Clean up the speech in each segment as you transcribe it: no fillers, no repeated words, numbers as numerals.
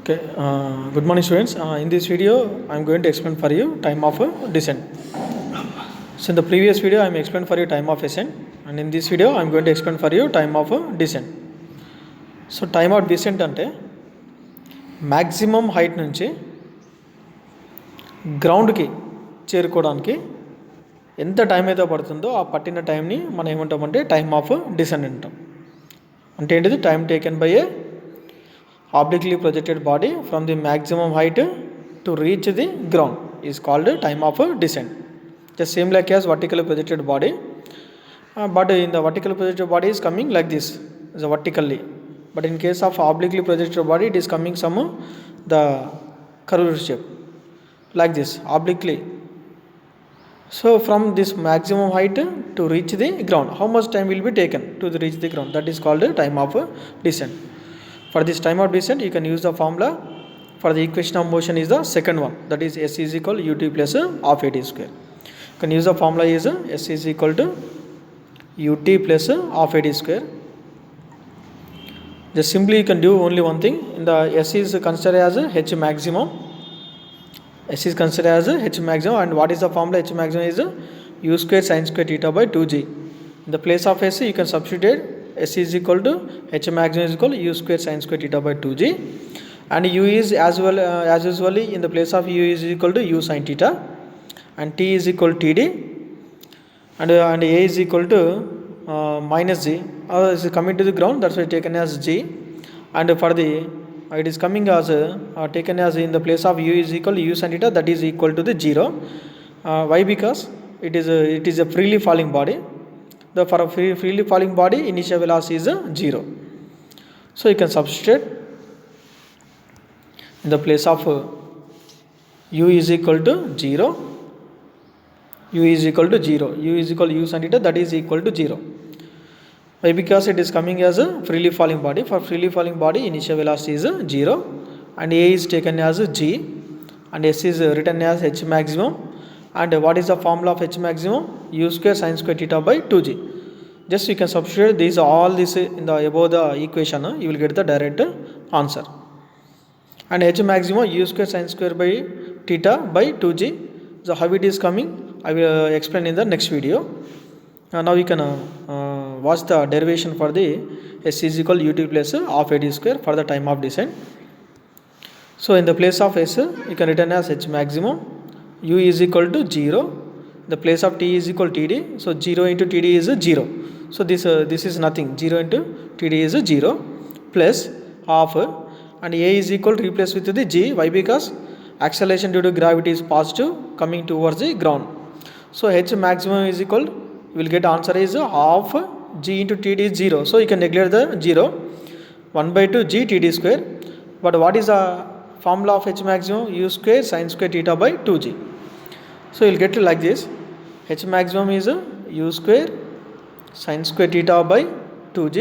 Okay, good morning students. In this video, I am going to explain for you time of descent. So in the previous video, I am explained for you time of ascent, and in this video, I am going to explain for you time of descent. So time of descent ante maximum height నుంచి గ్రౌండ్కి చేరుకోవడానికి ఎంత time అయితే పడుతుందో ఆ పట్టిన టైంని మనం ఏమంటామంటే టైమ్ ఆఫ్ డిసెంట్ అంటాం. అంటే ఏంటిది? Time taken by A obliquely projected body from the maximum height to reach the ground is called time of descent. Just same like as vertically projected body, but in the vertically projected body is coming like this, is vertically. But in case of obliquely projected body, it is coming some the curved shape like this obliquely. So from this maximum height to reach the ground, how much time will be taken to reach the ground? That is called time of descent. For this time of descent, you can use the formula for the equation of motion is the second one, that is S is equal ut plus half at square. You can use the formula is S is equal to ut plus half at square. Just simply you can do only one thing. In the S is considered as H maximum. S is considered as H maximum, and what is the formula? H maximum is u square sin square theta by 2g. In the place of S, you can substitute S is equal to H maximum is equal to u square sin square theta by 2g, and u is as well as usually in the place of u is equal to u sin theta, and t is equal to td, and a is equal to minus g. Is coming to the ground, that's why taken as g, and for the it is coming as taken as in the place of u is equal to u sin theta, that is equal to the 0. Why? Because it is a freely falling body. For a freely falling body, initial velocity is 0. So you can substitute in the place of u is equal to 0, u is equal to 0, u is equal to u sin theta, that is equal to 0. Why? Because it is coming as a freely falling body. For freely falling body, initial velocity is 0, and a is taken as g, and s is written as h maximum. And what is the formula of H maximum? U square sin square theta by 2g. Just you can substitute these all this in the above the equation, you will get the direct answer. And H maximum u square sin square by theta by 2g. So how it is coming, I will explain in the next video. Now you can watch the derivation for the S is equal ut plus half at square for the time of descent. So in the place of S, you can written as H maximum, u is equal to 0, the place of t is equal to td, so 0 into td is 0, so this is nothing, 0 into td is 0 plus half, and a is equal to replace with the g. Why? Because acceleration due to gravity is positive coming towards the ground. So h maximum is equal, you will get answer is half g into td is 0, so you can neglect the 0, 1 by 2 g td square. But what is the formula of H maximum? U square sin square theta by 2g. So you will get like this. H maximum is u square sin square theta by 2g.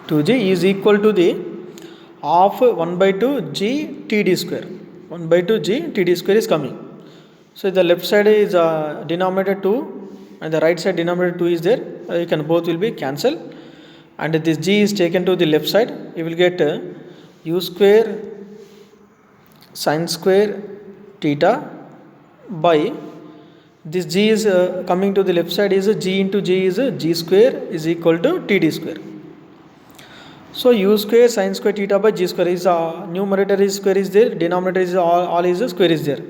2g is equal to the half 1 by 2 g td square. 1 by 2 g td square is coming. So the left side is denominator 2, and the right side denominator 2 is there. You can both will be cancelled, and this g is taken to the left side. You will get u square sin square theta by this g is coming to the left side is g into g is g square is equal to td square. So u square sin square theta by g square is numerator is square is there, denominator is all is square is there.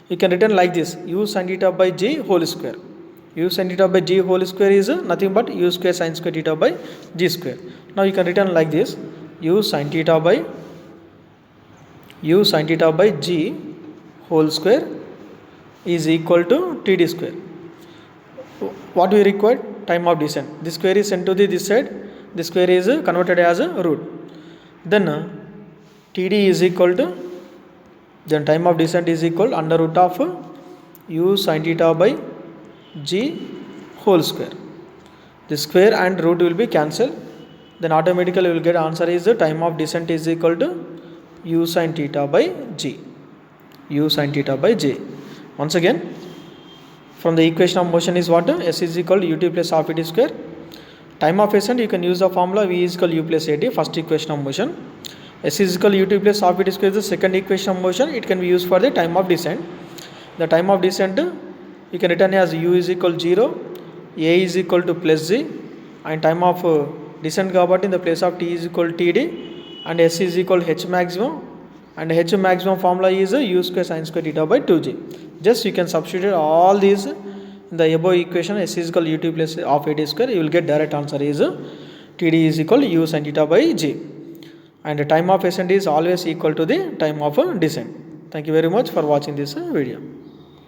You can written like this, u sin theta by g whole square. U sin theta by g whole square is nothing but u square sin square theta by g square. Now you can written like this, u sin theta by g whole square is equal to td square. What we require? Time of descent. This square is sent to this side, this square is converted as a root, then td is equal to, then time of descent is equal under root of u sin theta by g whole square. The square and root will be cancelled, then automatically we will get answer is the time of descent is equal to u sin theta by g. U sin theta by j. Once again, from the equation of motion is what? S is equal to ut plus half at square. Time of ascent, you can use the formula v is equal to u plus at, first equation of motion. S is equal to u t plus half v t square is the second equation of motion. It can be used for the time of descent. The time of descent you can written as u is equal to 0, a is equal to plus z, and time of descent కాబట్టి in the place of t is equal to td, and s is equal to h maximum, and h maximum formula is u square sin square theta by 2g. Just you can substitute all these in the above equation. S is equal to ut plus half a t square. You will get direct answer is td is equal to u sin theta by g, and the time of ascent is always equal to the time of descent. Thank you very much for watching this video.